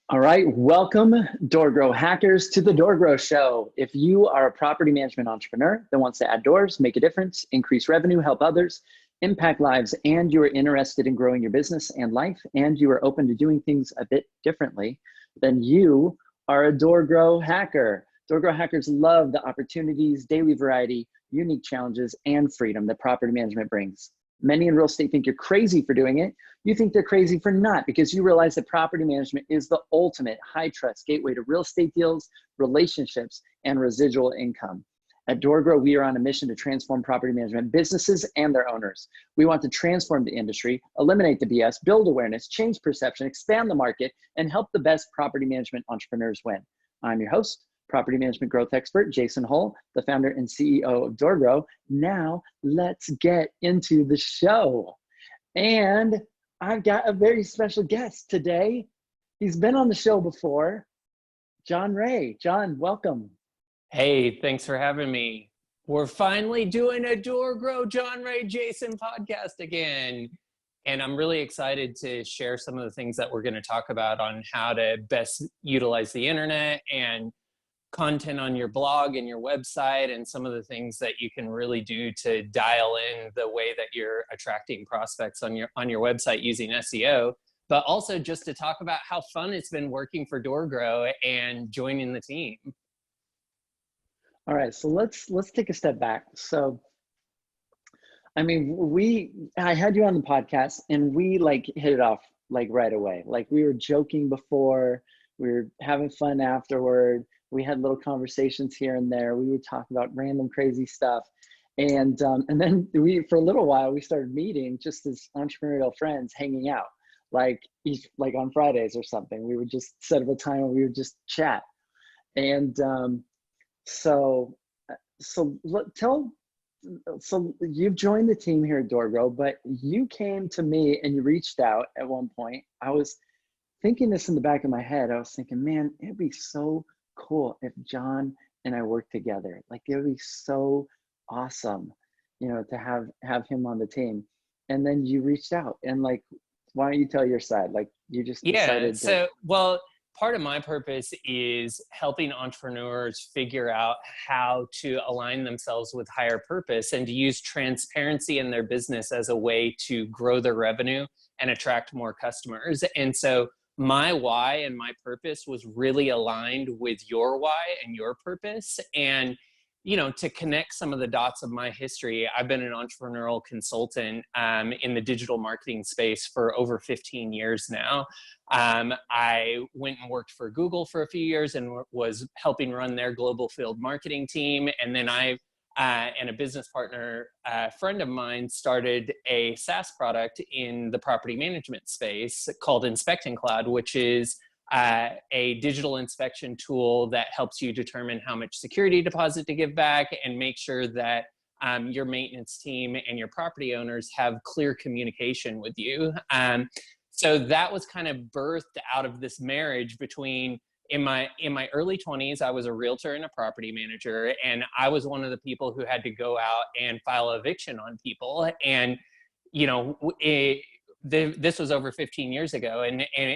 All right, welcome DoorGrow hackers to the DoorGrow show. If you are a property management entrepreneur that wants to add doors, make a difference, increase revenue, help others, impact lives, and you are interested in growing your business and life, and you are open to doing things a bit differently, then you are a DoorGrow hacker. DoorGrow hackers love the opportunities, daily variety, unique challenges, and freedom that property management brings. Many in real estate think you're crazy for doing it. You think they're crazy for not, because you realize that property management is the ultimate high trust gateway to real estate deals, relationships, and residual income. At DoorGrow, we are on a mission to transform property management businesses and their owners. We want to transform the industry, eliminate the BS, build awareness, change perception, expand the market, and help the best property management entrepreneurs win. I'm your host, property management growth expert, Jason Hull, the founder and CEO of DoorGrow. Now let's get into the show. And I've got a very special guest today. He's been on the show before, Jon Ray. Jon, welcome. Hey, thanks for having me. We're finally doing a DoorGrow Jon Ray Jason podcast again. And I'm really excited to share some of the things that we're going to talk about on how to best utilize the internet and content on your blog and your website, and some of the things that you can really do to dial in the way that you're attracting prospects on your website using SEO, but also just to talk about how fun it's been working for DoorGrow and joining the team. All right, so let's take a step back. So, I mean, I had you on the podcast and we hit it off right away. Like, we were joking before, we were having fun afterward. We had little conversations here and there. We would talk about random crazy stuff. And then for a little while, we started meeting just as entrepreneurial friends, hanging out, like on Fridays or something. We would just set up a time where we would just chat. And so you've joined the team here at DoorGrow, but you came to me and you reached out at one point. I was thinking this in the back of my head. I was thinking, man, it'd be so cool if Jon and I worked together. Like, it would be so awesome, to have him on the team. And then you reached out and why don't you tell your side? Like, you just decided well, part of my purpose is helping entrepreneurs figure out how to align themselves with higher purpose and to use transparency in their business as a way to grow their revenue and attract more customers. And so my why and my purpose was really aligned with your why and your purpose. And, to connect some of the dots of my history, I've been an entrepreneurial consultant in the digital marketing space for over 15 years now. I went and worked for Google for a few years and was helping run their global field marketing team. And then I and a business partner, a friend of mine, started a SaaS product in the property management space called Inspecting Cloud, which is a digital inspection tool that helps you determine how much security deposit to give back and make sure that your maintenance team and your property owners have clear communication with you. So that was kind of birthed out of this marriage between, in my early 20s, I was a realtor and a property manager, and I was one of the people who had to go out and file eviction on people. And, this was over 15 years ago.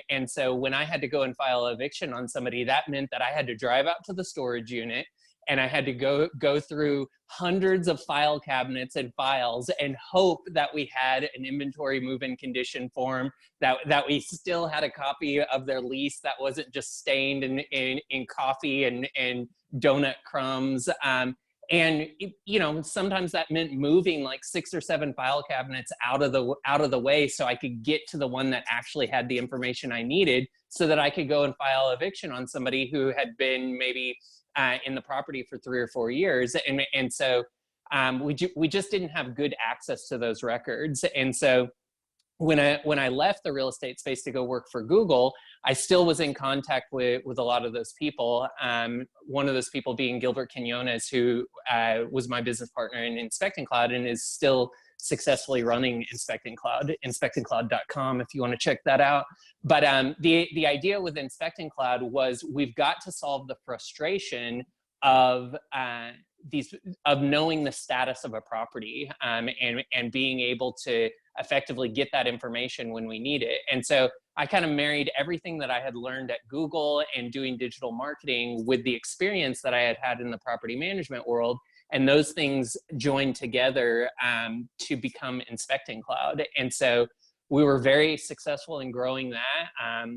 And so when I had to go and file eviction on somebody, that meant that I had to drive out to the storage unit and I had to go through hundreds of file cabinets and files and hope that we had an inventory move-in condition form, that we still had a copy of their lease that wasn't just stained in coffee and donut crumbs. And sometimes that meant moving like 6 or 7 file cabinets out of the way so I could get to the one that actually had the information I needed, so that I could go and file eviction on somebody who had been maybe in the property for 3 or 4 years. And so we just didn't have good access to those records. And so when I left the real estate space to go work for Google, I still was in contact with a lot of those people. One of those people being Gilbert Quinones, who was my business partner in Inspecting Cloud and is still successfully running Inspecting Cloud, inspectingcloud.com if you want to check that out. But the idea with Inspecting Cloud was we've got to solve the frustration of knowing the status of a property and being able to effectively get that information when we need it. And so I kind of married everything that I had learned at Google and doing digital marketing with the experience that I had had in the property management world. And those things joined together to become Inspecting Cloud. And so we were very successful in growing that.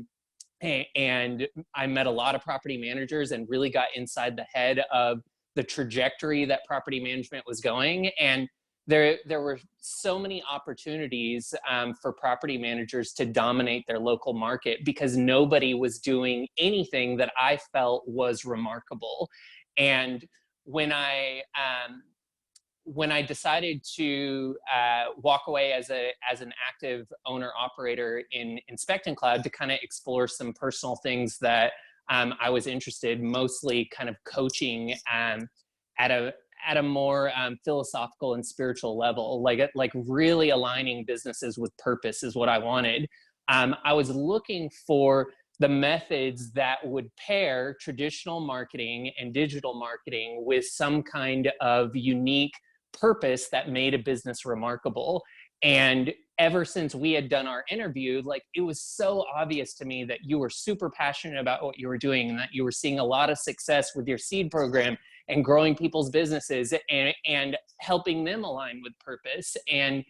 And I met a lot of property managers and really got inside the head of the trajectory that property management was going. And there were so many opportunities for property managers to dominate their local market because nobody was doing anything that I felt was remarkable. And when I decided to walk away as an active owner operator in Inspecting Cloud to kind of explore some personal things that I was interested, mostly kind of coaching at a more philosophical and spiritual level, like really aligning businesses with purpose is what I wanted. I was looking for the methods that would pair traditional marketing and digital marketing with some kind of unique purpose that made a business remarkable. And ever since we had done our interview, like it was so obvious to me that you were super passionate about what you were doing and that you were seeing a lot of success with your seed program and growing people's businesses and helping them align with purpose. And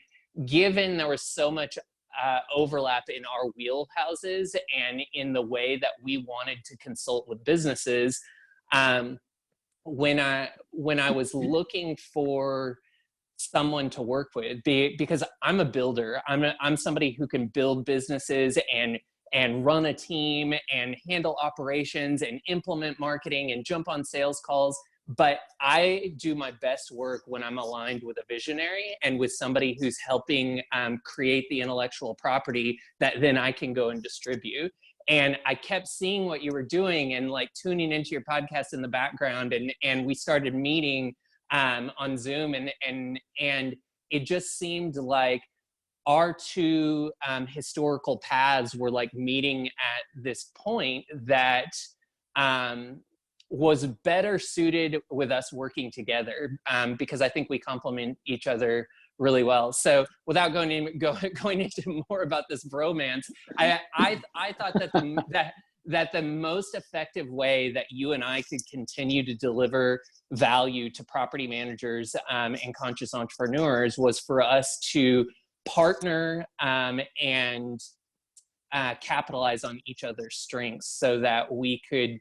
given there was so much overlap in our wheelhouses and in the way that we wanted to consult with businesses, when I was looking for someone to work with, because I'm a builder, I'm somebody who can build businesses and run a team and handle operations and implement marketing and jump on sales calls. But I do my best work when I'm aligned with a visionary and with somebody who's helping create the intellectual property that then I can go and distribute. And I kept seeing what you were doing and like tuning into your podcast in the background. And we started meeting on Zoom and it just seemed like our two historical paths were like meeting at this point that was better suited with us working together because I think we complement each other really well. So without going into more about this bromance, I thought that the most effective way that you and I could continue to deliver value to property managers and conscious entrepreneurs was for us to partner and capitalize on each other's strengths so that we could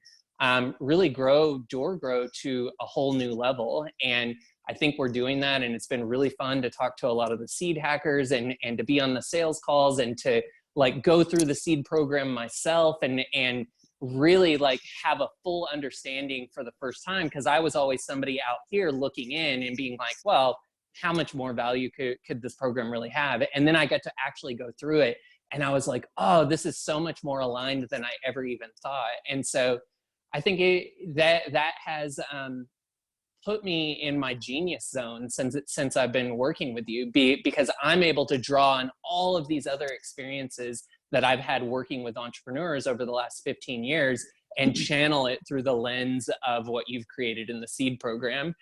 really grow DoorGrow to a whole new level. And I think we're doing that. And it's been really fun to talk to a lot of the seed hackers and to be on the sales calls and to like go through the seed program myself and really like have a full understanding for the first time. Cause I was always somebody out here looking in and being like, well, how much more value could this program really have? And then I got to actually go through it. And I was like, oh, this is so much more aligned than I ever even thought. And so I think that has put me in my genius zone since I've been working with you, because I'm able to draw on all of these other experiences that I've had working with entrepreneurs over the last 15 years and channel it through the lens of what you've created in the seed program.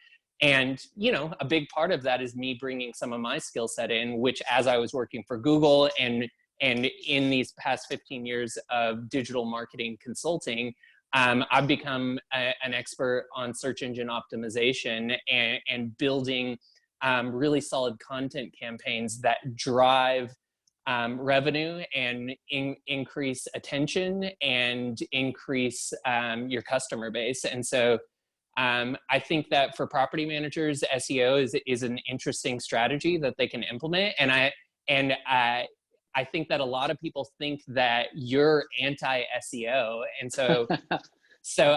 And, you know, a big part of that is me bringing some of my skill set in, which as I was working for Google and in these past 15 years of digital marketing consulting, I've become an expert on search engine optimization and building really solid content campaigns that drive revenue and increase attention and increase your customer base. And so I think that for property managers, SEO is an interesting strategy that they can implement. And I think that a lot of people think that you're anti-SEO. And so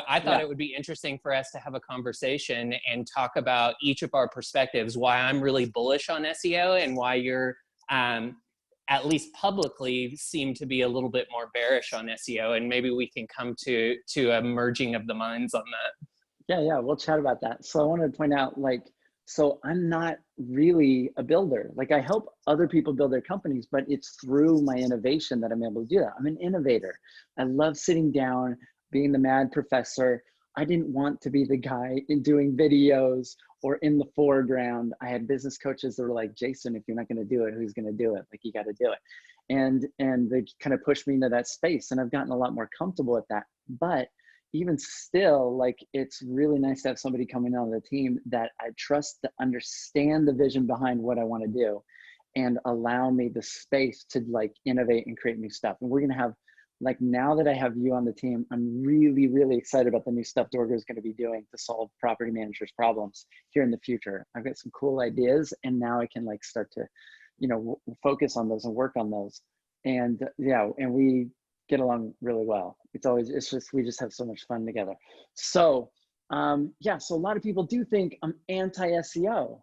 I thought it would be interesting for us to have a conversation and talk about each of our perspectives, why I'm really bullish on SEO and why you're, at least publicly, seem to be a little bit more bearish on SEO. And maybe we can come to a merging of the minds on that. Yeah, we'll chat about that. So I wanted to point out, like, so I'm not really a builder. Like I help other people build their companies, but it's through my innovation that I'm able to do that. I'm an innovator. I love sitting down, being the mad professor, I didn't want to be the guy in doing videos or in the foreground. I had business coaches that were like, Jason, if you're not going to do it, who's going to do it? Like, you got to do it. And they kind of pushed me into that space, and I've gotten a lot more comfortable at that. But even still, like, it's really nice to have somebody coming on the team that I trust to understand the vision behind what I want to do and allow me the space to like innovate and create new stuff. And we're going to have, like, now that I have you on the team, I'm really, really excited about the new stuff DoorGrow is going to be doing to solve property managers' problems here in the future. I've got some cool ideas, and now I can like start to, you know, focus on those and work on those. And yeah, and we get along really well. It's just, we just have so much fun together. So yeah, so a lot of people do think I'm anti-SEO.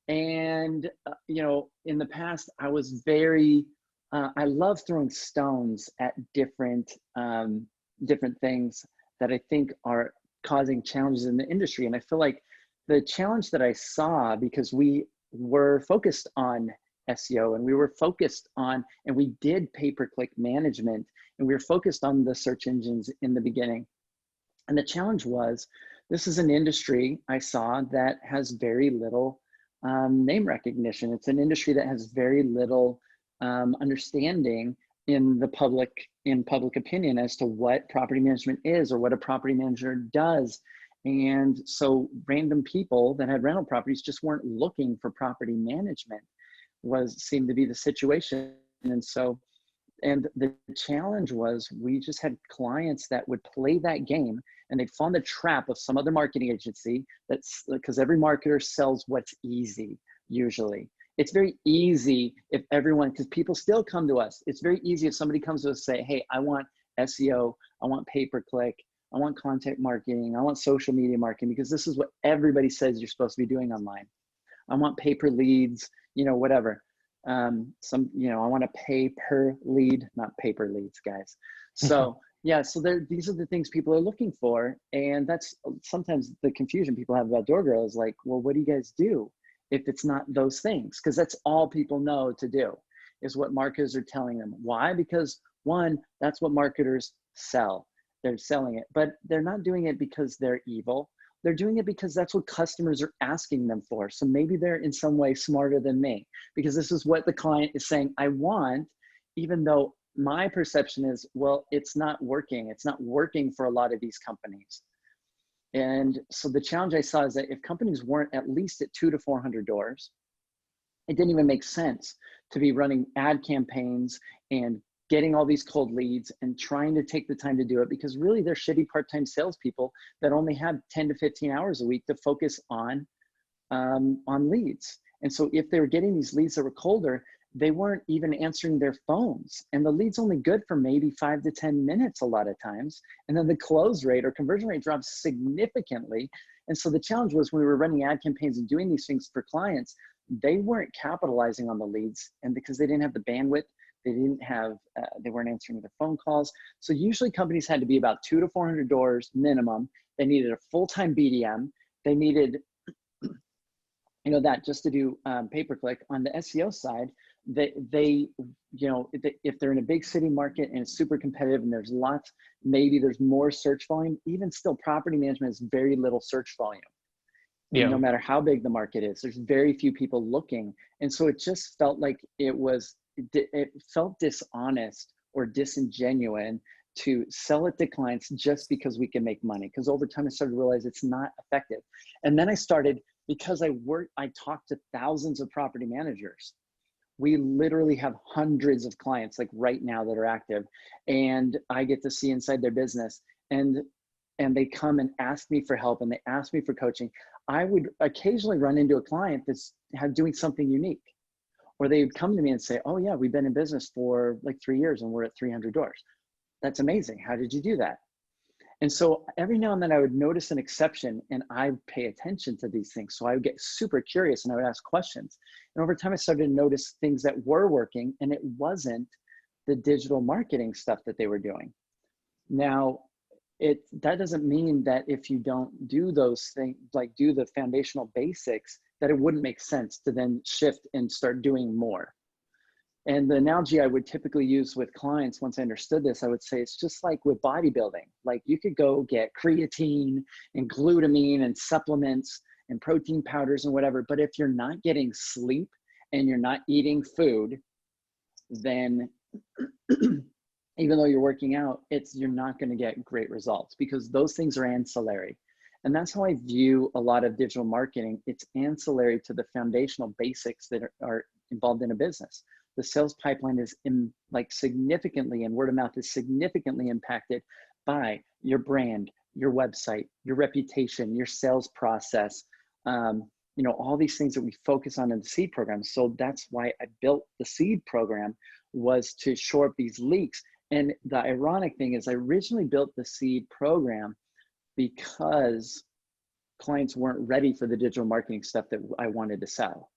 And you know, in the past, I was very, I love throwing stones at different things that I think are causing challenges in the industry. And I feel like the challenge that I saw, because we were focused on SEO and we were focused on, and we did pay-per-click management, and we were focused on the search engines in the beginning. And the challenge was, this is an industry I saw that has very little name recognition. It's an industry that has very little understanding in the public opinion as to what property management is or what a property manager does. And so random people that had rental properties just weren't looking for property management seemed to be the situation. And so, and the challenge was, we just had clients that would play that game, and they'd fall in the trap of some other marketing agency that's, because every marketer sells what's easy usually. It's very easy if everyone, because people still come to us. It's very easy if somebody comes to us and say, hey, I want SEO, I want pay-per-click, I want content marketing, I want social media marketing, because this is what everybody says you're supposed to be doing online. I want pay-per-leads, you know, whatever. You know, I want to pay per lead, not paper leads, guys. So yeah, so these are the things people are looking for. And that's sometimes the confusion people have about DoorGrow is like, well, what do you guys do if it's not those things? Because that's all people know to do, is what marketers are telling them. Why? Because one, that's what marketers sell. They're selling it, but they're not doing it because they're evil. They're doing it because that's what customers are asking them for. So maybe they're in some way smarter than me, because this is what the client is saying I want, even though my perception is, well, it's not working. It's not working for a lot of these companies. And so the challenge I saw is that if companies weren't at least at 200 to 400 doors, it didn't even make sense to be running ad campaigns and getting all these cold leads and trying to take the time to do it, because really they're shitty part-time salespeople that only have 10 to 15 hours a week to focus on leads. And so if they were getting these leads that were colder, they weren't even answering their phones. And the lead's only good for maybe 5 to 10 minutes a lot of times. And then the close rate or conversion rate drops significantly. And so the challenge was, when we were running ad campaigns and doing these things for clients, they weren't capitalizing on the leads. And because they didn't have the bandwidth, they weren't answering their phone calls. So usually companies had to be about 200 to 400 doors minimum. They needed a full-time BDM. They needed, you know, that just to do pay-per-click. On the SEO side, they you know, if they're in a big city market and it's super competitive and there's lots, maybe there's more search volume. Even still, property management has very little search volume. Yeah. No matter how big the market is, there's very few people looking. And so it just felt like it felt dishonest or disingenuous to sell it to clients just because we can make money. Because over time I started to realize it's not effective. And then I started, because I talked to thousands of property managers. We literally have hundreds of clients like right now that are active, and I get to see inside their business, and they come and ask me for help, and they ask me for coaching. I would occasionally run into a client that's doing something unique. Or they would come to me and say, oh yeah, we've been in business for like 3 years and we're at 300 doors. That's amazing. How did you do that? And so every now and then I would notice an exception, and I pay attention to these things. So I would get super curious and I would ask questions. And over time I started to notice things that were working, and it wasn't the digital marketing stuff that they were doing. Now, that doesn't mean that if you don't do those things, like do the foundational basics, that it wouldn't make sense to then shift and start doing more. And the analogy I would typically use with clients, once I understood this, I would say it's just like with bodybuilding. Like you could go get creatine and glutamine and supplements and protein powders and whatever, but if you're not getting sleep and you're not eating food, then even though you're working out, you're not going to get great results, because those things are ancillary. And that's how I view a lot of digital marketing. It's ancillary to the foundational basics that are involved in a business. The sales pipeline is significantly, and word of mouth is significantly impacted by your brand, your website, your reputation, your sales process, all these things that we focus on in the seed program. So that's why I built the seed program, was to shore up these leaks. And the ironic thing is I originally built the seed program because clients weren't ready for the digital marketing stuff that I wanted to sell.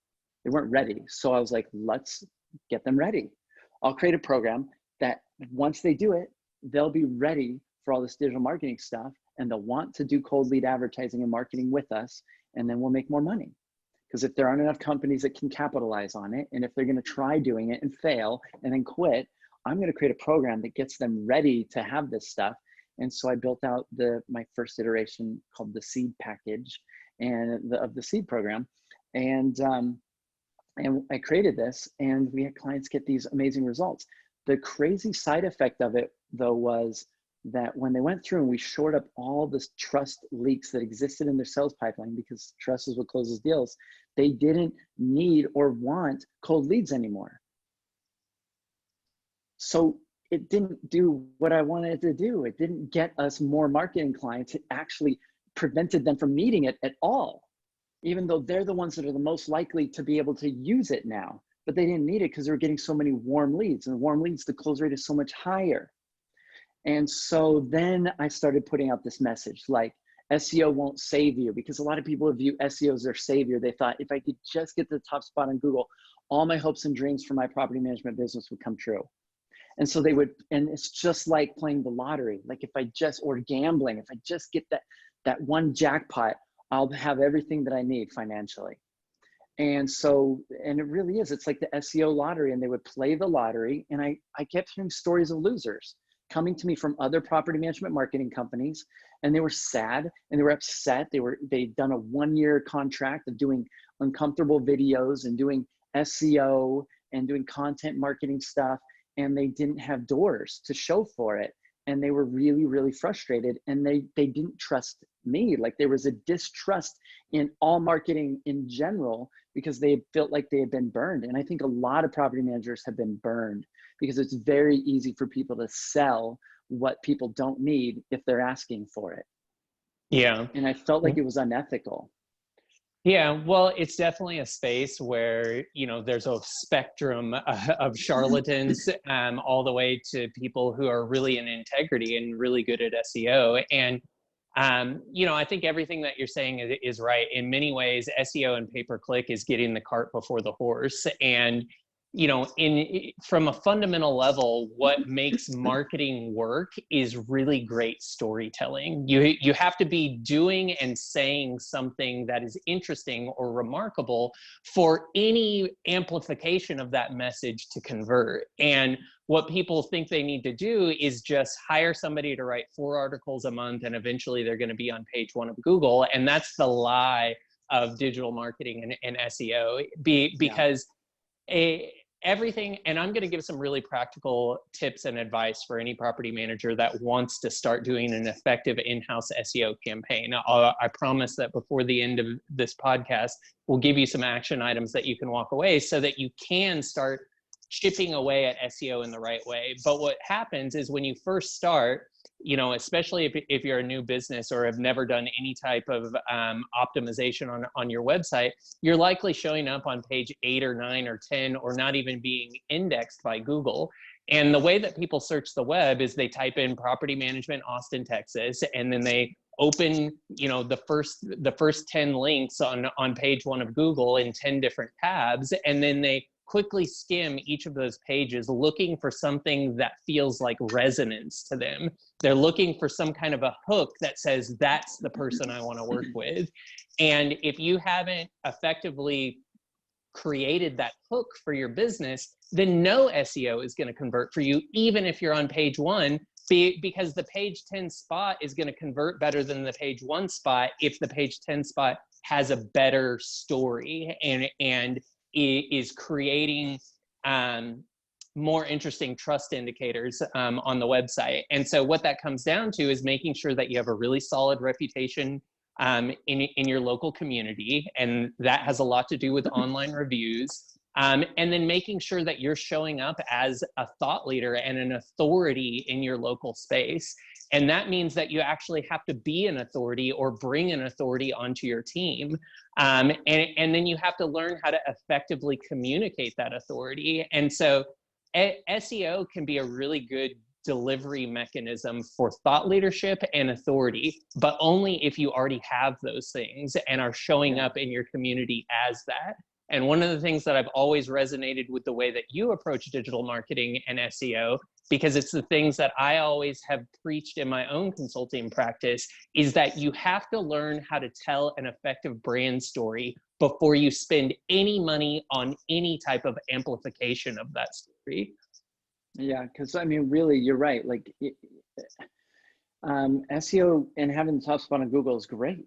They weren't ready. So I was like, let's get them ready. I'll create a program that once they do it, they'll be ready for all this digital marketing stuff, and they'll want to do cold lead advertising and marketing with us, and then we'll make more money. Because if there aren't enough companies that can capitalize on it, and if they're going to try doing it and fail and then quit, I'm going to create a program that gets them ready to have this stuff. And so I built out my first iteration called the seed package of the seed program. And I created this, and we had clients get these amazing results. The crazy side effect of it, though, was that when they went through and we shored up all the trust leaks that existed in their sales pipeline, because trust is what closes deals, they didn't need or want cold leads anymore. So it didn't do what I wanted it to do. It didn't get us more marketing clients. It actually prevented them from needing it at all, even though they're the ones that are the most likely to be able to use it now. But they didn't need it because they were getting so many warm leads, and warm leads, the close rate is so much higher. And so then I started putting out this message like, SEO won't save you, because a lot of people view SEO as their savior. They thought, if I could just get to the top spot on Google, all my hopes and dreams for my property management business would come true. And so they would, and it's just like playing the lottery. Like or gambling, if I just get that one jackpot, I'll have everything that I need financially. And it really is, it's like the SEO lottery, and they would play the lottery. And I kept hearing stories of losers coming to me from other property management marketing companies, and they were sad and they were upset. They'd done a 1-year contract of doing uncomfortable videos and doing SEO and doing content marketing stuff, and they didn't have doors to show for it. And they were really, really frustrated, and they didn't trust me. Like there was a distrust in all marketing in general, because they felt like they had been burned. And I think a lot of property managers have been burned, because it's very easy for people to sell what people don't need if they're asking for it. Yeah. And I felt like it was unethical. Yeah, well, it's definitely a space where, there's a spectrum of charlatans all the way to people who are really in integrity and really good at SEO. And, I think everything that you're saying is right. In many ways, SEO and pay-per-click is getting the cart before the horse. And, from a fundamental level, what makes marketing work is really great storytelling. You have to be doing and saying something that is interesting or remarkable for any amplification of that message to convert. And what people think they need to do is just hire somebody to write 4 articles a month, and eventually they're going to be on page 1 of Google. And that's the lie of digital marketing and SEO, because everything, and I'm going to give some really practical tips and advice for any property manager that wants to start doing an effective in-house SEO campaign. I promise that before the end of this podcast, we'll give you some action items that you can walk away so that you can start chipping away at SEO in the right way. But what happens is when you first start, especially if you're a new business or have never done any type of optimization on your website, you're likely showing up on page 8 or 9 or 10, or not even being indexed by Google. And the way that people search the web is they type in property management, Austin, Texas, and then they open, the first 10 links on page 1 of Google in 10 different tabs, and then they quickly skim each of those pages looking for something that feels like resonance to them. They're looking for some kind of a hook that says, that's the person I want to work with. And if you haven't effectively created that hook for your business, then no SEO is going to convert for you, even if you're on page 1, because the page 10 spot is going to convert better than the page 1 spot if the page 10 spot has a better story and is creating more interesting trust indicators on the website. And so what that comes down to is making sure that you have a really solid reputation in your local community. And that has a lot to do with online reviews. And then making sure that you're showing up as a thought leader and an authority in your local space. And that means that you actually have to be an authority or bring an authority onto your team. And then you have to learn how to effectively communicate that authority. And so SEO can be a really good delivery mechanism for thought leadership and authority, but only if you already have those things and are showing up in your community as that. And one of the things that I've always resonated with the way that you approach digital marketing and SEO, because it's the things that I always have preached in my own consulting practice, is that you have to learn how to tell an effective brand story before you spend any money on any type of amplification of that story. Yeah, because I mean, really, you're right. Like SEO and having the top spot on Google is great.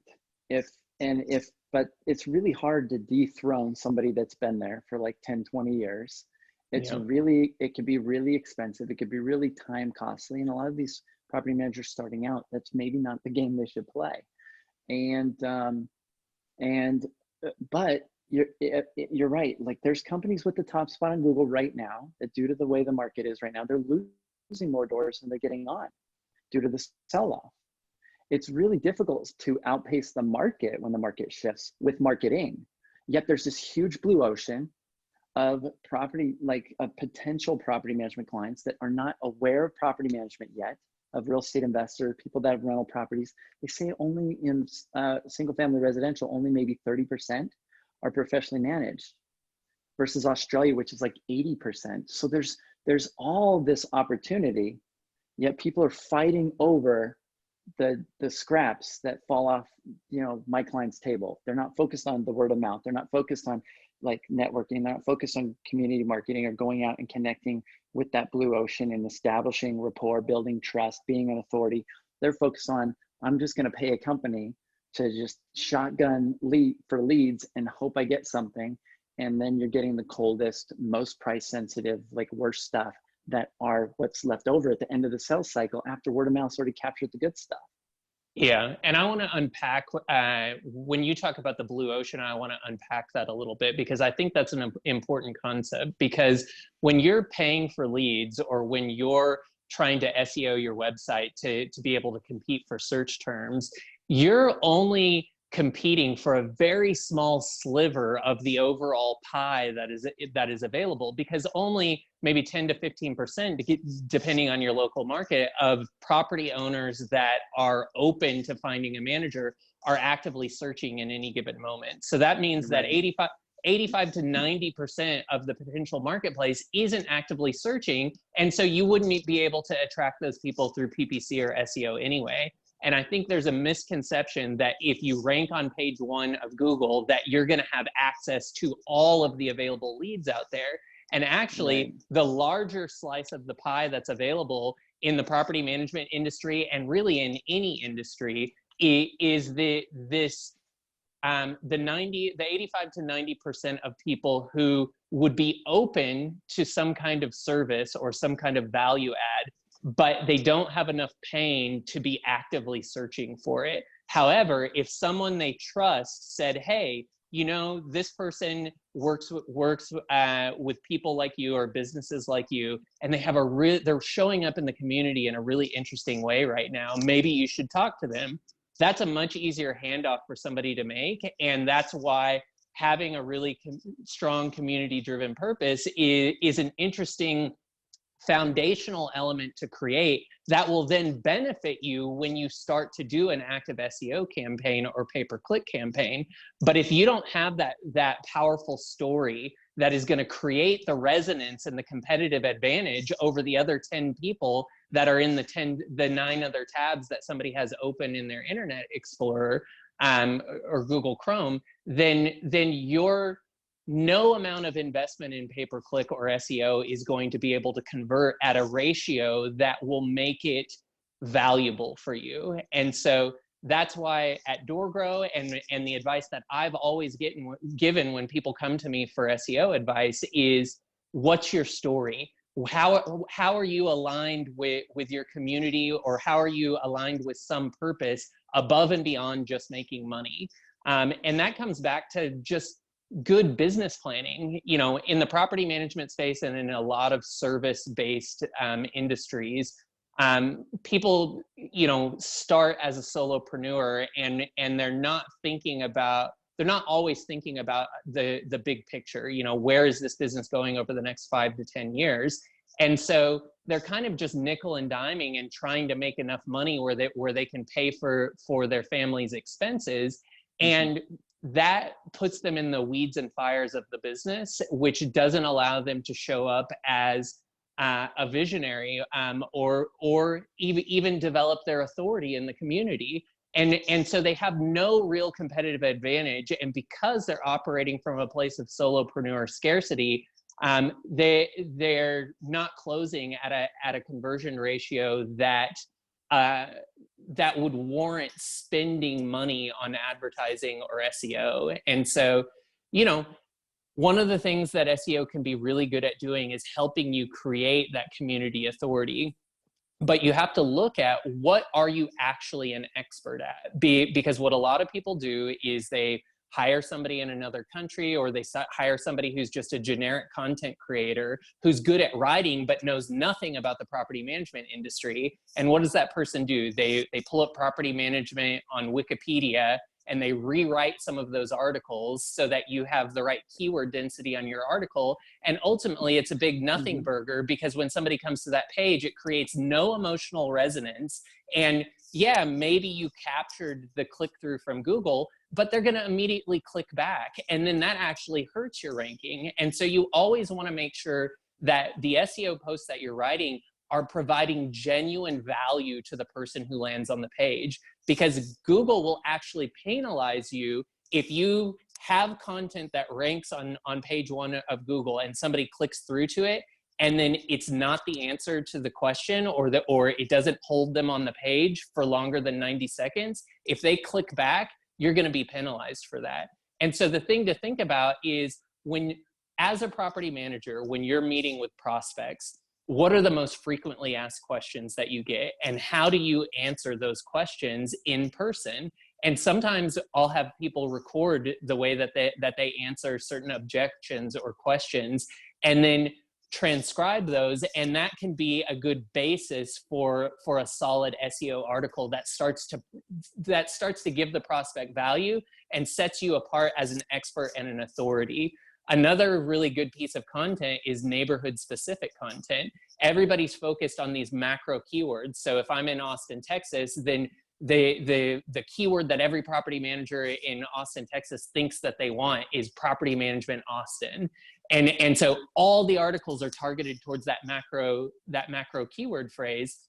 But it's really hard to dethrone somebody that's been there for like 10, 20 years. It can be really expensive. It could be really time costly. And a lot of these property managers starting out, that's maybe not the game they should play. But you're right. Like there's companies with the top spot on Google right now that, due to the way the market is right now, they're losing more doors than they're getting on due to the sell-off. It's really difficult to outpace the market when the market shifts with marketing. Yet there's this huge blue ocean of potential property management clients that are not aware of property management yet, of real estate investors, people that have rental properties. They say only in single family residential, only maybe 30% are professionally managed, versus Australia, which is like 80%. So there's all this opportunity, yet people are fighting over the scraps that fall off, my client's table. They're not focused on the word of mouth. They're not focused on like networking. They're not focused on community marketing or going out and connecting with that blue ocean and establishing rapport, building trust, being an authority. They're focused on, I'm just going to pay a company to just shotgun leads and hope I get something. And then you're getting the coldest, most price sensitive, like worst stuff that are what's left over at the end of the sales cycle after word of mouth already captured the good stuff. Yeah, and I want to unpack, when you talk about the blue ocean, I want to unpack that a little bit, because I think that's an important concept. Because when you're paying for leads, or when you're trying to SEO your website to be able to compete for search terms, you're only competing for a very small sliver of the overall pie that is available, because only maybe 10 to 15%, depending on your local market, of property owners that are open to finding a manager are actively searching in any given moment. So that means that 85 to 90% of the potential marketplace isn't actively searching. And so you wouldn't be able to attract those people through PPC or SEO anyway. And I think there's a misconception that if you rank on page 1 of Google, that you're going to have access to all of the available leads out there. And actually, the larger slice of the pie that's available in the property management industry, and really in any industry, is the 85 to 90% of people who would be open to some kind of service or some kind of value add, but they don't have enough pain to be actively searching for it. However, if someone they trust said, hey, this person works with people like you or businesses like you, and they have they're showing up in the community in a really interesting way right now, maybe you should talk to them. That's a much easier handoff for somebody to make. And that's why having a really strong community-driven purpose is an interesting foundational element to create that will then benefit you when you start to do an active SEO campaign or pay-per-click campaign. But if you don't have that powerful story that is going to create the resonance and the competitive advantage over the other 10 people that are in the 9 other tabs that somebody has open in their Internet Explorer or Google Chrome, then you're no amount of investment in pay-per-click or SEO is going to be able to convert at a ratio that will make it valuable for you. And so that's why at DoorGrow, and the advice that I've always given when people come to me for SEO advice is, what's your story? How are you aligned with your community, or how are you aligned with some purpose above and beyond just making money? And that comes back to just good business planning. You know, in the property management space and in a lot of service-based industries, people, you know, start as a solopreneur, and they're not always thinking about the big picture. You know, where is this business going over the next 5 to 10 years? And so they're kind of just nickel and diming and trying to make enough money where they can pay for their family's expenses. And that puts them in the weeds and fires of the business, which doesn't allow them to show up as a visionary, or even develop their authority in the community. And so they have no real competitive advantage. And because they're operating from a place of solopreneur scarcity, they're not closing at a conversion ratio that would warrant spending money on advertising or SEO. And so, you know, one of the things that SEO can be really good at doing is helping you create that community authority. But you have to look at, what are you actually an expert at? Because what a lot of people do is they hire somebody in another country, or they hire somebody who's just a generic content creator who's good at writing but knows nothing about the property management industry. And what does that person do? They pull up property management on Wikipedia, and they rewrite some of those articles so that you have the right keyword density on your article. And ultimately, it's a big nothing burger, because when somebody comes to that page, it creates no emotional resonance. And yeah, maybe you captured the click-through from Google, but they're going to immediately click back. And then that actually hurts your ranking. And so you always want to make sure that the SEO posts that you're writing are providing genuine value to the person who lands on the page, because Google will actually penalize you if you have content that ranks on page 1 of Google and somebody clicks through to it, and then it's not the answer to the question, or it doesn't hold them on the page for longer than 90 seconds. If they click back, you're going to be penalized for that. And so the thing to think about is, as a property manager, when you're meeting with prospects, what are the most frequently asked questions that you get, and how do you answer those questions in person? And sometimes I'll have people record the way that they answer certain objections or questions, and then transcribe those, and that can be a good basis for a solid SEO article that starts to give the prospect value and sets you apart as an expert and an authority. Another really good piece of content is neighborhood specific content. Everybody's focused on these macro keywords. So if I'm in Austin, Texas, then the keyword that every property manager in Austin, Texas thinks that they want is property management Austin. And so all the articles are targeted towards that macro keyword phrase.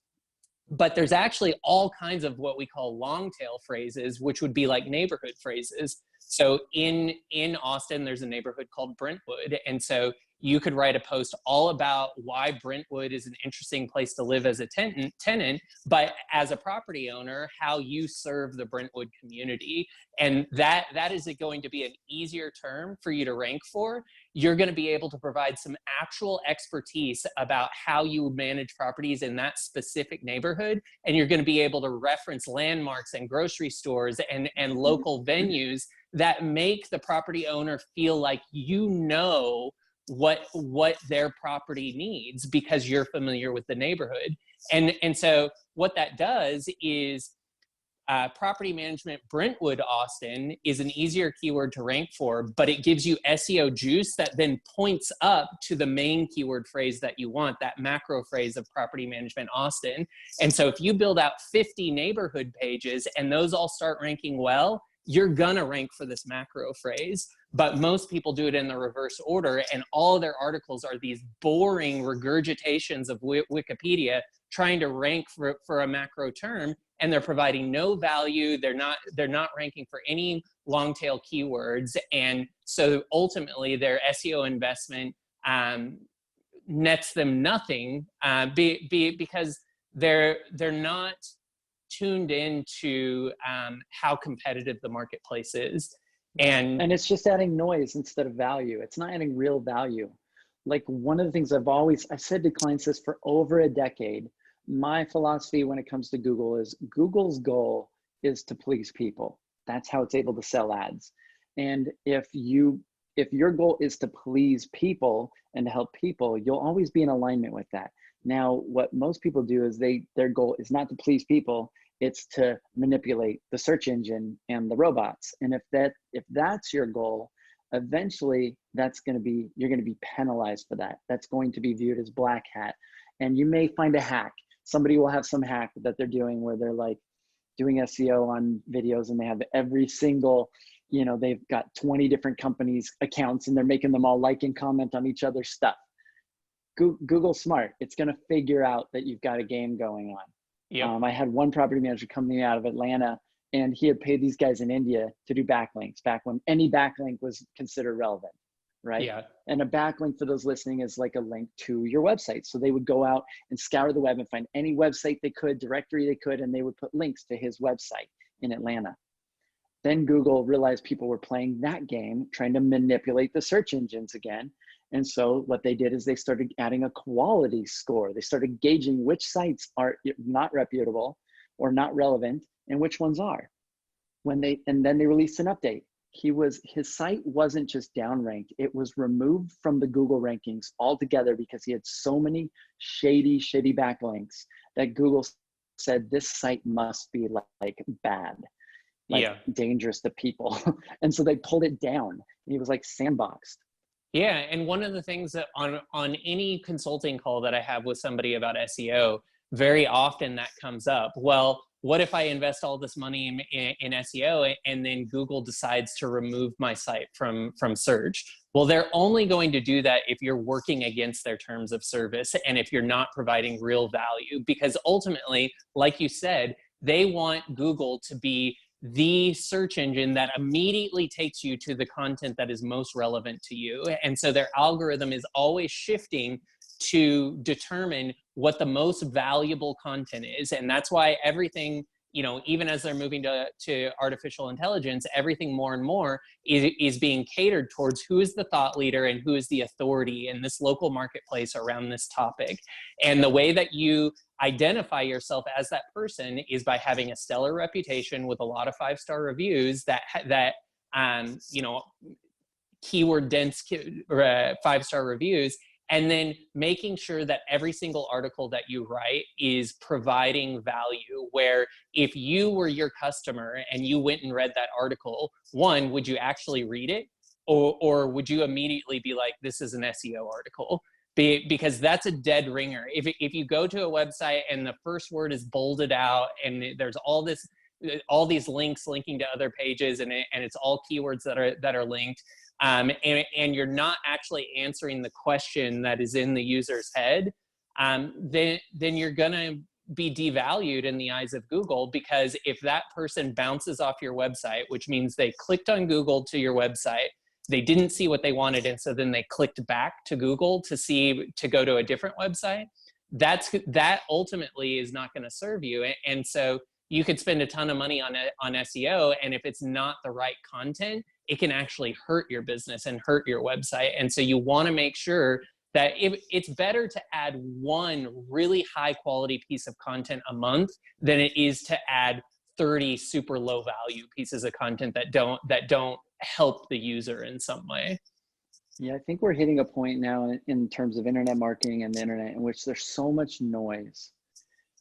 But there's actually all kinds of what we call long tail phrases, which would be like neighborhood phrases. So in Austin, there's a neighborhood called Brentwood. And so you could write a post all about why Brentwood is an interesting place to live as a tenant, but as a property owner, how you serve the Brentwood community. And that is going to be an easier term for you to rank for. You're going to be able to provide some actual expertise about how you manage properties in that specific neighborhood. And you're going to be able to reference landmarks and grocery stores and local venues that make the property owner feel like you know what their property needs, because you're familiar with the neighborhood. And so what that does is property management Brentwood Austin is an easier keyword to rank for, but it gives you SEO juice that then points up to the main keyword phrase that you want, that macro phrase of property management Austin. And so if you build out 50 neighborhood pages and those all start ranking well, you're gonna rank for this macro phrase. But most people do it in the reverse order, and all their articles are these boring regurgitations of Wikipedia trying to rank for a macro term, and they're providing no value. They're not ranking for any long tail keywords. And so ultimately their SEO investment nets them nothing because they're not tuned into how competitive the marketplace is. And it's just adding noise instead of value. It's not adding real value. Like, one of the things I've said to clients this for over a decade, my philosophy when it comes to Google is Google's goal is to please people. That's how it's able to sell ads. And if your goal is to please people and to help people, you'll always be in alignment with that. Now, what most people do is their goal is not to please people, it's to manipulate the search engine and the robots. And if that's your goal, eventually you're going to be penalized for that. That's going to be viewed as black hat. And you may find a hack. Somebody will have some hack that they're doing where they're like doing SEO on videos, and they have every single, they've got 20 different companies' accounts, and they're making them all like and comment on each other's stuff. Google's smart. It's going to figure out that you've got a game going on. Yep. I had one property manager coming out of Atlanta, and he had paid these guys in India to do backlinks back when any backlink was considered relevant, right? Yeah. And a backlink, for those listening, is like a link to your website. So they would go out and scour the web and find any website they could, directory they could, and they would put links to his website in Atlanta. Then Google realized people were playing that game, trying to manipulate the search engines again. And so what they did is they started adding a quality score. They started gauging which sites are not reputable or not relevant and which ones are. And then they released an update. His site wasn't just downranked, it was removed from the Google rankings altogether because he had so many shady backlinks that Google said this site must be like bad, like dangerous to people. And so they pulled it down. He was like sandboxed. Yeah, and one of the things that on any consulting call that I have with somebody about SEO, very often that comes up. Well, what if I invest all this money in SEO and then Google decides to remove my site from search? Well, they're only going to do that if you're working against their terms of service and if you're not providing real value, because ultimately, like you said, they want Google to be the search engine that immediately takes you to the content that is most relevant to you. And so their algorithm is always shifting to determine what the most valuable content is. And that's why everything, even as they're moving to artificial intelligence, everything more and more is being catered towards who is the thought leader and who is the authority in this local marketplace around this topic. And the way that you identify yourself as that person is by having a stellar reputation with a lot of 5-star reviews that keyword dense 5-star reviews, and then making sure that every single article that you write is providing value, where if you were your customer and you went and read that article, one, would you actually read it? Or would you immediately be like, this is an SEO article? Because that's a dead ringer. If you go to a website and the first word is bolded out and there's all these links linking to other pages and it's all keywords that are linked, and you're not actually answering the question that is in the user's head, then you're gonna be devalued in the eyes of Google, because if that person bounces off your website, which means they clicked on Google to your website, they didn't see what they wanted, and so then they clicked back to Google to go to a different website, that ultimately is not going to serve you. And so you could spend a ton of money on SEO, and if it's not the right content, it can actually hurt your business and hurt your website. And so you want to make sure that it's better to add one really high quality piece of content a month than it is to add 30 super low value pieces of content that don't help the user in some way. Yeah, I think we're hitting a point now in terms of internet marketing and the internet in which there's so much noise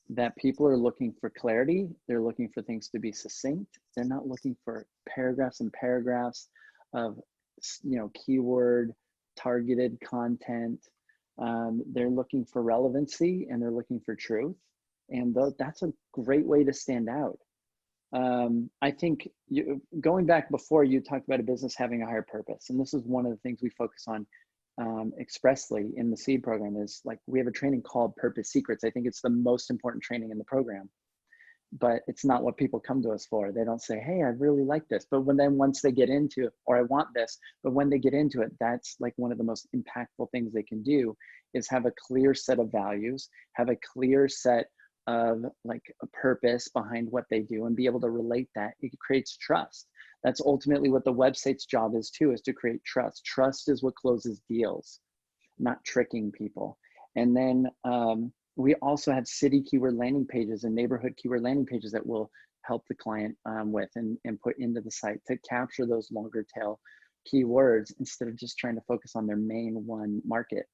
that people are looking for clarity. They're looking for things to be succinct. They're not looking for paragraphs and paragraphs of, keyword targeted content. They're looking for relevancy and they're looking for truth. And that's a great way to stand out. I think going back before, you talked about a business having a higher purpose. And this is one of the things we focus on expressly in the seed program is like, we have a training called Purpose Secrets. I think it's the most important training in the program, but it's not what people come to us for. They don't say, hey, I really like this. But once they get into, or I want this, but when they get into it, that's like one of the most impactful things they can do, is have a clear set of values, have a clear set of like a purpose behind what they do, and be able to relate that. It creates trust. That's ultimately what the website's job is too, is to create trust. Trust is what closes deals, not tricking people. And then we also have city keyword landing pages and neighborhood keyword landing pages that will help the client with and put into the site to capture those longer tail keywords, instead of just trying to focus on their main one market,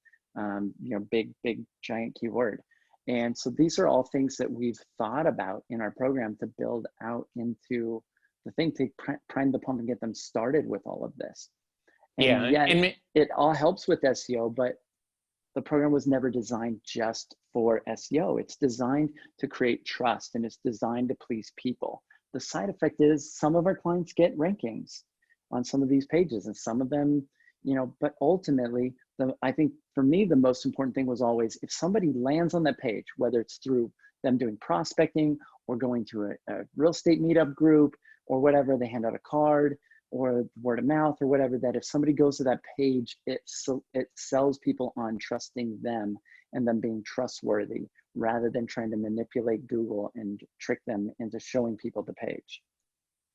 big giant keyword. And so these are all things that we've thought about in our program to build out into the thing, to prime the pump and get them started with all of this. And yet it all helps with SEO, but the program was never designed just for SEO. It's designed to create trust, and it's designed to please people. The side effect is some of our clients get rankings on some of these pages, and some of them, but ultimately, I think for me, the most important thing was always, if somebody lands on that page, whether it's through them doing prospecting or going to a real estate meetup group or whatever, they hand out a card or word of mouth or whatever, that if somebody goes to that page, it sells people on trusting them and them being trustworthy, rather than trying to manipulate Google and trick them into showing people the page.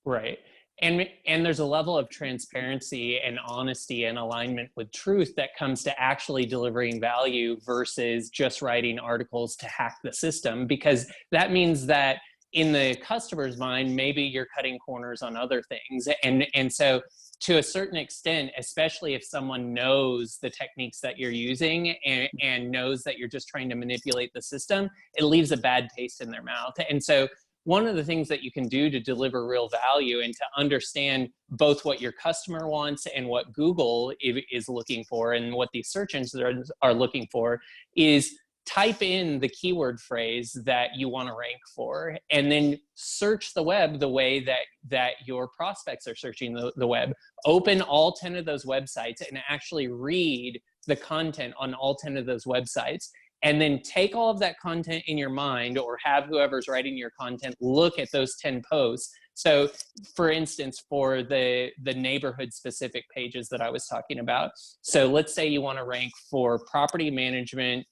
Right. And there's a level of transparency and honesty and alignment with truth that comes to actually delivering value versus just writing articles to hack the system, because that means that in the customer's mind, maybe you're cutting corners on other things. And so to a certain extent, especially if someone knows the techniques that you're using and knows that you're just trying to manipulate the system, it leaves a bad taste in their mouth. And so one of the things that you can do to deliver real value and to understand both what your customer wants and what Google is looking for and what these search engines are looking for is type in the keyword phrase that you want to rank for, and then search the web the way that your prospects are searching the web. Open all 10 of those websites and actually read the content on all 10 of those websites. And then take all of that content in your mind, or have whoever's writing your content look at those 10 posts. So for instance, for the neighborhood specific pages that I was talking about. So let's say you want to rank for property management,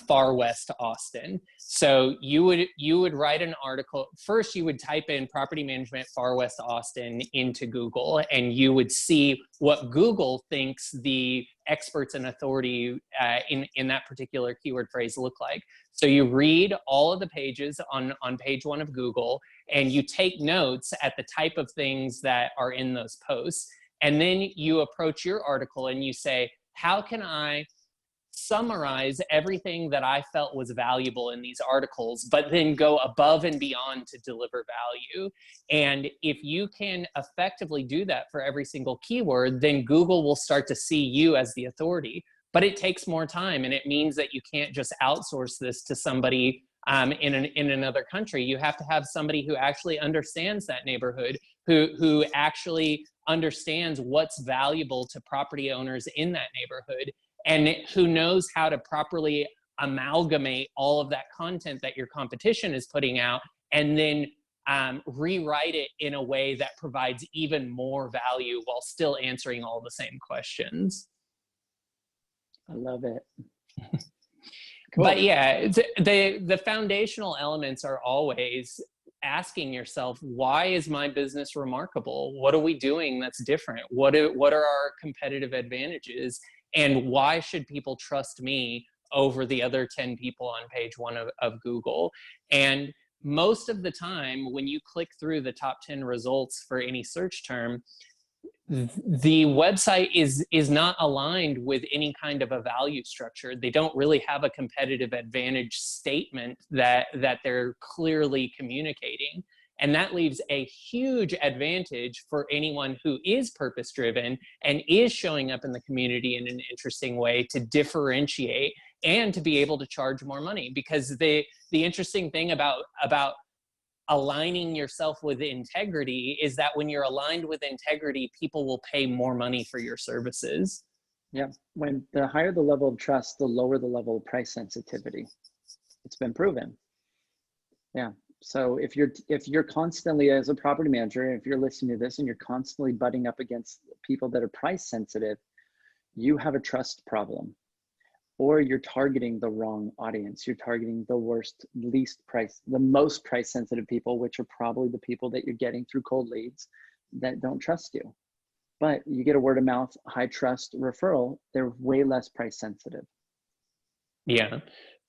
far west Austin. So you would write an article. First, you would type in property management far west Austin into Google, and you would see what Google thinks the experts and authority in that particular keyword phrase look like. So you read all of the pages on page 1 of Google, and you take notes at the type of things that are in those posts. And then you approach your article and you say, how can I summarize everything that I felt was valuable in these articles, but then go above and beyond to deliver value? And if you can effectively do that for every single keyword, then Google will start to see you as the authority. But it takes more time, and it means that you can't just outsource this to somebody in another country. You have to have somebody who actually understands that neighborhood, who actually understands what's valuable to property owners in that neighborhood, and who knows how to properly amalgamate all of that content that your competition is putting out, and then rewrite it in a way that provides even more value while still answering all the same questions. I love it. Cool. But yeah, the foundational elements are always asking yourself, why is my business remarkable? What are we doing that's different? What are our competitive advantages? And why should people trust me over the other 10 people on page 1 of Google? And most of the time, when you click through the top 10 results for any search term, the website is not aligned with any kind of a value structure. They don't really have a competitive advantage statement that they're clearly communicating. And that leaves a huge advantage for anyone who is purpose-driven and is showing up in the community in an interesting way to differentiate and to be able to charge more money. Because the interesting thing about aligning yourself with integrity is that when you're aligned with integrity, people will pay more money for your services. Yeah. When the higher the level of trust, the lower the level of price sensitivity. It's been proven. Yeah. So if you're constantly, as a property manager, if you're listening to this and you're constantly butting up against people that are price sensitive, you have a trust problem, or you're targeting the wrong audience. You're targeting the worst, least price, the most price sensitive people, which are probably the people that you're getting through cold leads that don't trust you. But you get a word of mouth, high trust referral, they're way less price sensitive. Yeah.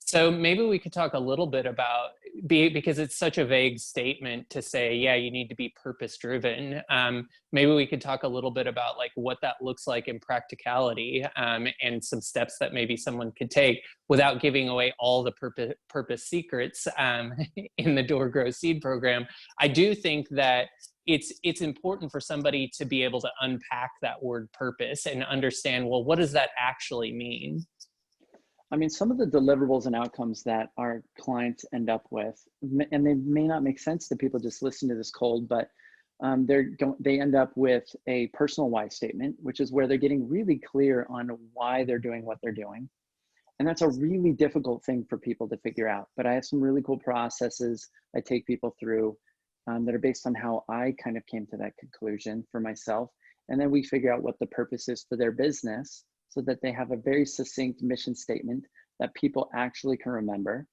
So maybe we could talk a little bit about, because it's such a vague statement to say, yeah, you need to be purpose driven. Maybe we could talk a little bit about like what that looks like in practicality, and some steps that maybe someone could take without giving away all the purpose secrets in the DoorGrow seed program. I do think that it's important for somebody to be able to unpack that word purpose and understand, well, what does that actually mean? I mean, some of the deliverables and outcomes that our clients end up with, and they may not make sense to people just listening to this cold, but they end up with a personal why statement, which is where they're getting really clear on why they're doing what they're doing. And that's a really difficult thing for people to figure out. But I have some really cool processes I take people through that are based on how I kind of came to that conclusion for myself. And then we figure out what the purpose is for their business, so that they have a very succinct mission statement that people actually can remember,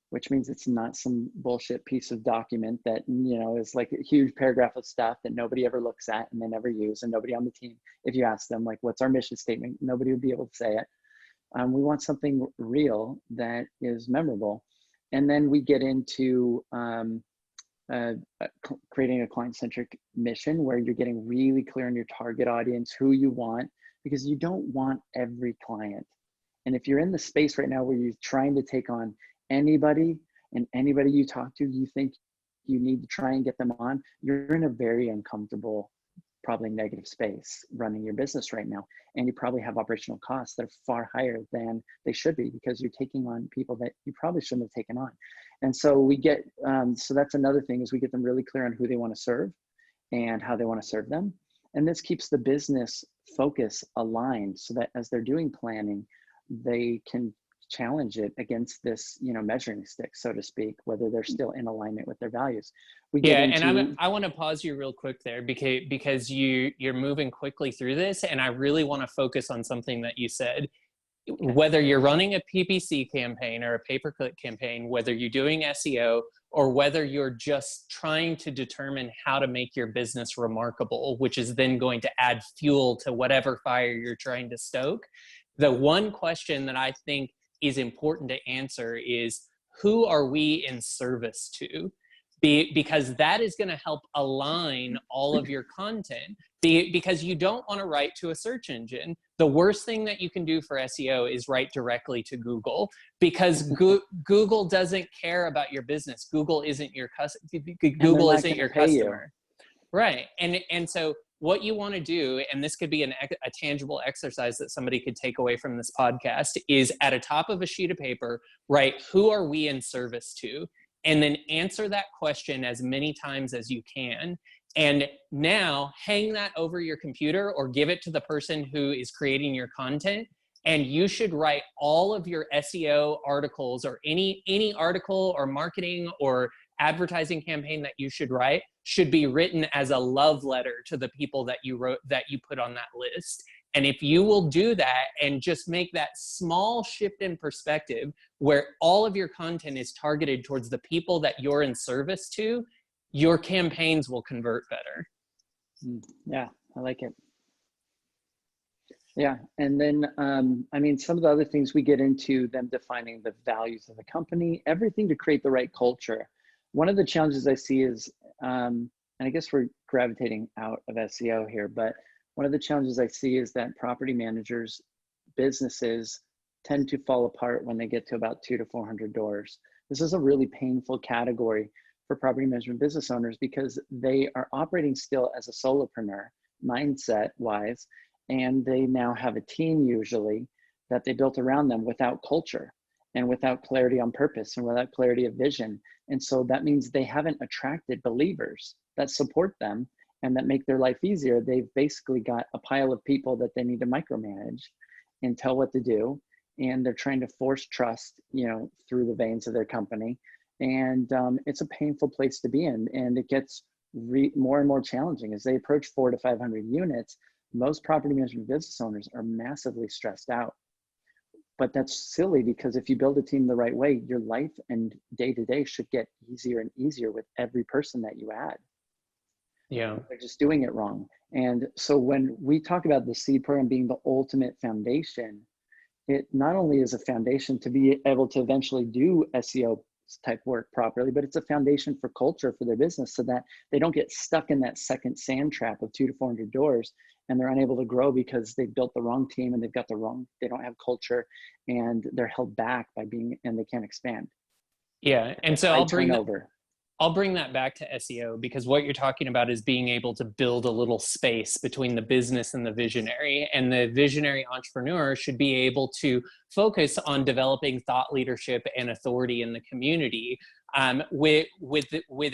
which means it's not some bullshit piece of document that, you know, is like a huge paragraph of stuff that nobody ever looks at and they never use. And nobody on the team, if you ask them, like, what's our mission statement? Nobody would be able to say it. We want something real that is memorable. And then we get into creating a client-centric mission where you're getting really clear on your target audience, who you want, because you don't want every client. And if you're in the space right now where you're trying to take on anybody, and anybody you talk to, you think you need to try and get them on, you're in a very uncomfortable, probably negative space running your business right now. And you probably have operational costs that are far higher than they should be, because you're taking on people that you probably shouldn't have taken on. And so we get, so that's another thing, is we get them really clear on who they want to serve and how they want to serve them. And this keeps the business focus aligned, so that as they're doing planning, they can challenge it against this, you know, measuring stick, so to speak, whether they're still in alignment with their values. We get into, and I want to pause you real quick there, because you're moving quickly through this, and I really want to focus on something that you said. Okay. Whether you're running a PPC campaign or a pay-per-click campaign, whether you're doing SEO, or whether you're just trying to determine how to make your business remarkable, which is then going to add fuel to whatever fire you're trying to stoke, the one question that I think is important to answer is, who are we in service to? Because that is going to help align all of your content, because you don't want to write to a search engine. The worst thing that you can do for SEO is write directly to Google, because Google doesn't care about your business. Google isn't your Google isn't your customer. Right. And so what you want to do, and this could be a tangible exercise that somebody could take away from this podcast, is at the top of a sheet of paper, write, who are we in service to? And then answer that question as many times as you can. And now hang that over your computer or give it to the person who is creating your content. And you should write all of your SEO articles, or any article or marketing or advertising campaign that you should write should be written as a love letter to the people that you put on that list. And if you will do that and just make that small shift in perspective, where all of your content is targeted towards the people that you're in service to, your campaigns will convert better. Yeah, I like it. Yeah, and then, I mean, some of the other things we get into, them defining the values of the company, everything to create the right culture. One of the challenges I see is, and I guess we're gravitating out of SEO here, but one of the challenges I see is that property managers' businesses tend to fall apart when they get to about 200 to 400 doors. This is a really painful category for property management business owners, because they are operating still as a solopreneur mindset wise, and they now have a team usually that they built around them without culture and without clarity on purpose and without clarity of vision. And so that means they haven't attracted believers that support them and that make their life easier. They've basically got a pile of people that they need to micromanage. and tell what to do. And they're trying to force trust, through the veins of their company. And it's a painful place to be in. And it gets more and more challenging as they approach 400 to 500 units. Most property management business owners are massively stressed out. But that's silly, because if you build a team the right way, your life and day to day should get easier and easier with every person that you add. Yeah. They're just doing it wrong. And so when we talk about the seed program being the ultimate foundation, it not only is a foundation to be able to eventually do SEO type work properly, but it's a foundation for culture for their business, so that they don't get stuck in that second sand trap of 200 to 400 doors and they're unable to grow because they've built the wrong team and they don't have culture, and they're held back and they can't expand. Yeah. And so I'll bring that back to SEO, because what you're talking about is being able to build a little space between the business and the visionary. And the visionary entrepreneur should be able to focus on developing thought leadership and authority in the community, with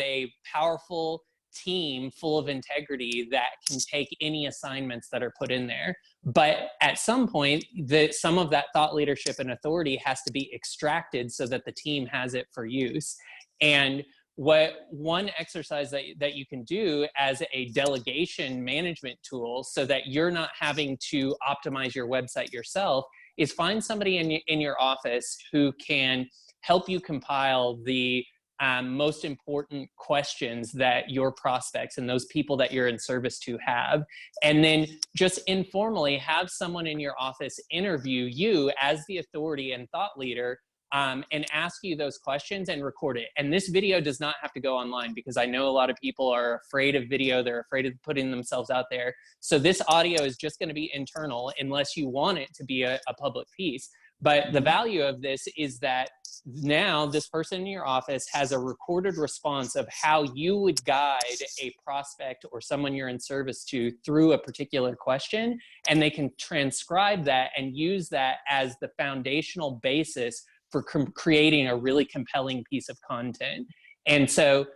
a powerful team full of integrity that can take any assignments that are put in there. But at some point, some of that thought leadership and authority has to be extracted so that the team has it for use. And one exercise that you can do as a delegation management tool, so that you're not having to optimize your website yourself, is find somebody in your office who can help you compile the most important questions that your prospects and those people that you're in service to have. And then just informally have someone in your office interview you as the authority and thought leader, and ask you those questions and record it. And this video does not have to go online, because I know a lot of people are afraid of video. They're afraid of putting themselves out there. So this audio is just going to be internal unless you want it to be a public piece. But the value of this is that now this person in your office has a recorded response of how you would guide a prospect or someone you're in service to through a particular question. And they can transcribe that and use that as the foundational basis for creating a really compelling piece of content. And so,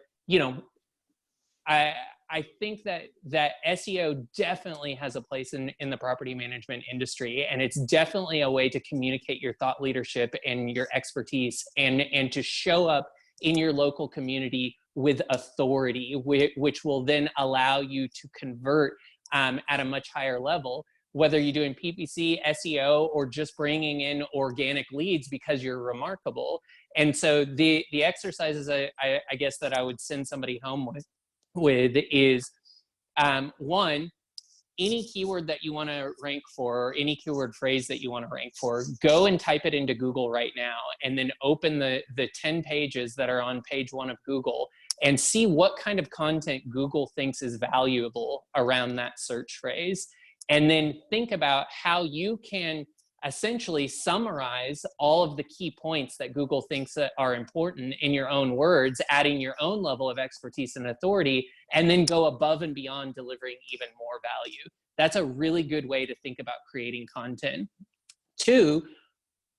I think that SEO definitely has a place in the property management industry, and it's definitely a way to communicate your thought leadership and your expertise, and to show up in your local community with authority, which will then allow you to convert at a much higher level, whether you're doing PPC, SEO, or just bringing in organic leads because you're remarkable. And so the exercises I guess that I would send somebody home with is, one, any keyword that you want to rank for, or any keyword phrase that you want to rank for, go and type it into Google right now, and then open the 10 pages that are on page 1 of Google and see what kind of content Google thinks is valuable around that search phrase. And then think about how you can essentially summarize all of the key points that Google thinks that are important in your own words, adding your own level of expertise and authority, and then go above and beyond delivering even more value. That's a really good way to think about creating content. 2,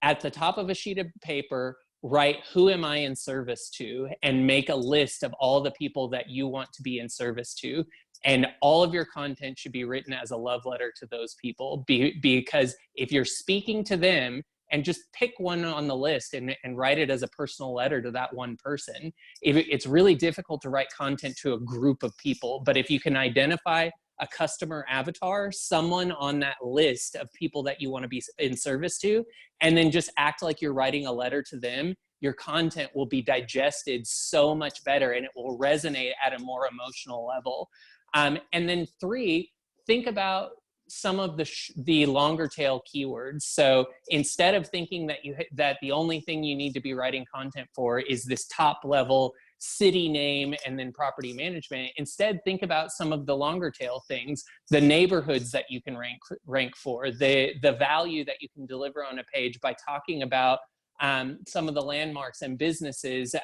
at the top of a sheet of paper, write who am I in service to, and make a list of all the people that you want to be in service to. And all of your content should be written as a love letter to those people, because if you're speaking to them, and just pick one on the list and write it as a personal letter to that one person. It's really difficult to write content to a group of people, but if you can identify a customer avatar, someone on that list of people that you want to be in service to, and then just act like you're writing a letter to them, your content will be digested so much better, and it will resonate at a more emotional level. And then 3, think about some of the longer tail keywords. So instead of thinking that the only thing you need to be writing content for is this top level city name and then property management, instead think about some of the longer tail things, the neighborhoods that you can rank for, the value that you can deliver on a page by talking about some of the landmarks and businesses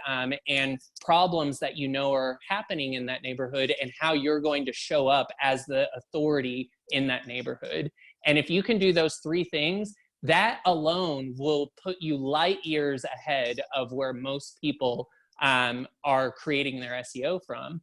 and problems that you know are happening in that neighborhood, and how you're going to show up as the authority in that neighborhood. And if you can do those 3 things, that alone will put you light years ahead of where most people are creating their SEO from.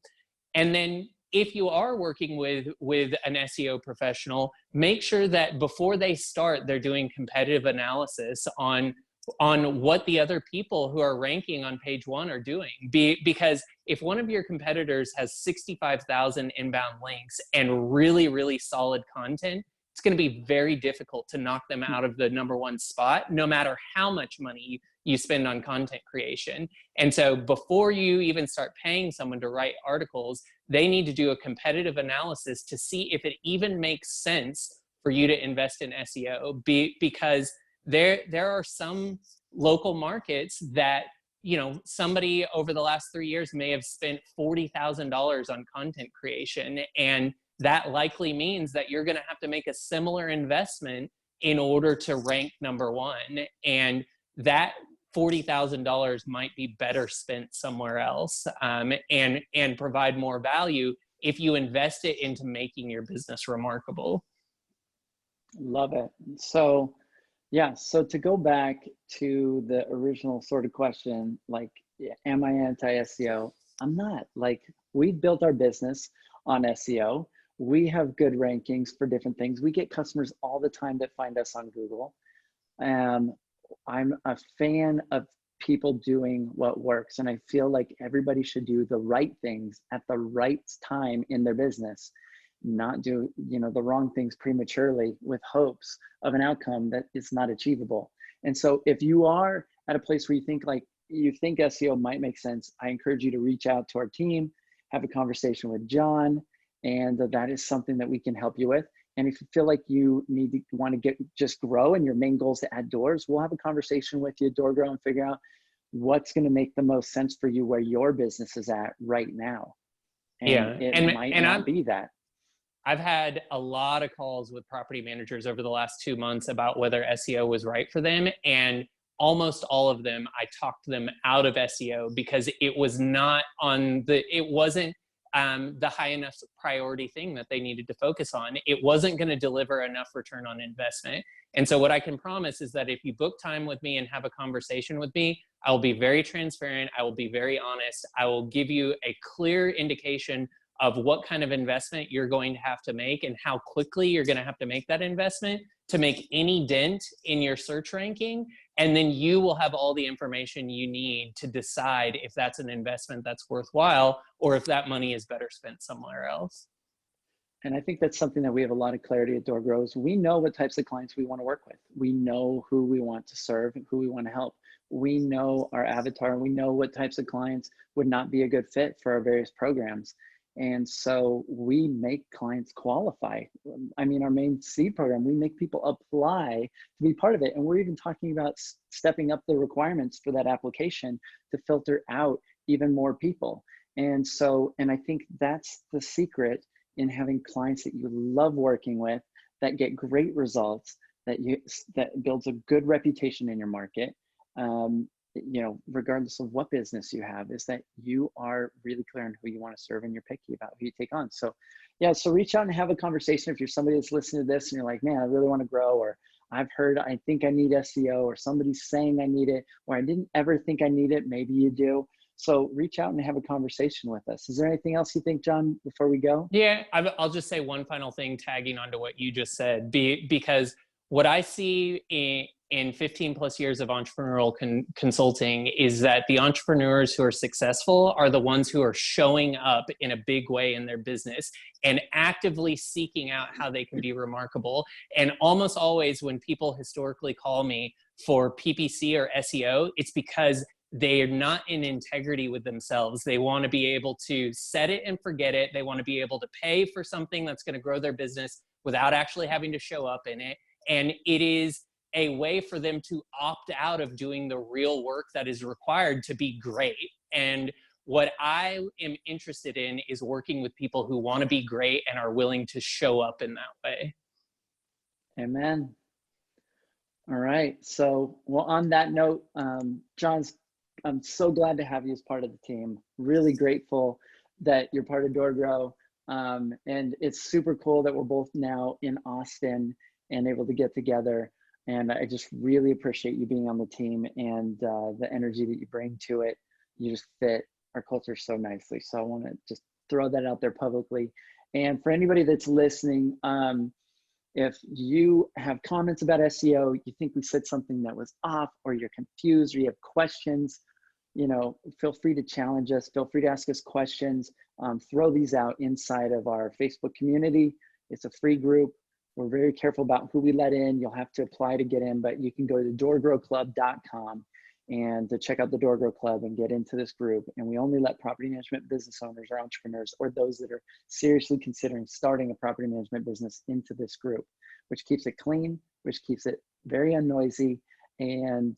And then if you are working with an SEO professional, make sure that before they start, they're doing competitive analysis on what the other people who are ranking on page one are doing. Because if one of your competitors has 65,000 inbound links and really, really solid content, it's going to be very difficult to knock them out of the #1 spot, no matter how much money you spend on content creation. And so before you even start paying someone to write articles, they need to do a competitive analysis to see if it even makes sense for you to invest in SEO, because there are some local markets that, you know, somebody over the last 3 years may have spent $40,000 on content creation, and that likely means that you're going to have to make a similar investment in order to rank #1, and that $40,000 might be better spent somewhere else, and provide more value if you invest it into making your business remarkable. Love it. So yeah, so to go back to the original sort of question, like, am I anti-SEO? I'm not. Like, we built our business on SEO. We have good rankings for different things. We get customers all the time that find us on Google. I'm a fan of people doing what works, and I feel like everybody should do the right things at the right time in their business, not do, you know, the wrong things prematurely with hopes of an outcome that is not achievable. And so if you are at a place where you think SEO might make sense, I encourage you to reach out to our team, have a conversation with Jon, and that is something that we can help you with. And if you feel like you want to just grow and your main goal is to add doors, we'll have a conversation with you at DoorGrow and figure out what's going to make the most sense for you where your business is at right now. And Yeah, it might not be that. I've had a lot of calls with property managers over the last 2 months about whether SEO was right for them. And almost all of them, I talked them out of SEO because it was not it wasn't the high enough priority thing that they needed to focus on. It wasn't going to deliver enough return on investment. And so what I can promise is that if you book time with me and have a conversation with me, I will be very transparent. I will be very honest. I will give you a clear indication of what kind of investment you're going to have to make and how quickly you're going to have to make that investment to make any dent in your search ranking. And then you will have all the information you need to decide if that's an investment that's worthwhile or if that money is better spent somewhere else. And I think that's something that we have a lot of clarity at DoorGrow. We know what types of clients we want to work with. We know who we want to serve and who we want to help. We know our avatar. We know what types of clients would not be a good fit for our various programs. And so we make clients qualify. I mean, our main seed program, we make people apply to be part of it. And we're even talking about stepping up the requirements for that application to filter out even more people. And so, and I think that's the secret in having clients that you love working with, that get great results, that builds a good reputation in your market. You know, regardless of what business you have, is that you are really clear on who you want to serve and you're picky about who you take on. So yeah, so reach out and have a conversation. If you're somebody that's listening to this and you're like, man, I really want to grow, or I've heard, I think I need SEO, or somebody's saying I need it, or I didn't ever think I need it, maybe you do. So reach out and have a conversation with us. Is there anything else you think, Jon, before we go? Yeah, I'll just say one final thing tagging onto what you just said, because what I see in 15 plus years of entrepreneurial consulting is that the entrepreneurs who are successful are the ones who are showing up in a big way in their business and actively seeking out how they can be remarkable. And almost always when people historically call me for PPC or SEO, it's because they are not in integrity with themselves. They want to be able to set it and forget it. They want to be able to pay for something that's going to grow their business without actually having to show up in it. And it is a way for them to opt out of doing the real work that is required to be great. And what I am interested in is working with people who want to be great and are willing to show up in that way. Amen. All right. So, well, on that note, Jon, I'm so glad to have you as part of the team. Really grateful that you're part of DoorGrow. And it's super cool that we're both now in Austin and able to get together. And I just really appreciate you being on the team and the energy that you bring to it. You just fit our culture so nicely. So I want to just throw that out there publicly. And for anybody that's listening, if you have comments about SEO, you think we said something that was off, or you're confused, or you have questions, feel free to challenge us. Feel free to ask us questions. Throw these out inside of our Facebook community. It's a free group. We're very careful about who we let in. You'll have to apply to get in, but you can go to DoorGrowClub.com and to check out the DoorGrow Club and get into this group. And we only let property management business owners or entrepreneurs, or those that are seriously considering starting a property management business, into this group, which keeps it clean, which keeps it very unnoisy, and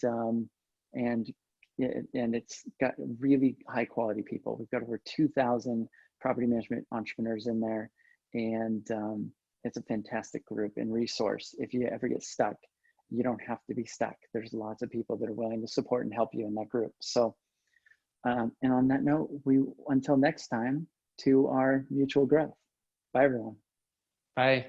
it's got really high quality people. We've got over 2,000 property management entrepreneurs in there, and it's a fantastic group and resource. If you ever get stuck, you don't have to be stuck. There's lots of people that are willing to support and help you in that group. So, and on that note, until next time, to our mutual growth. Bye, everyone. Bye.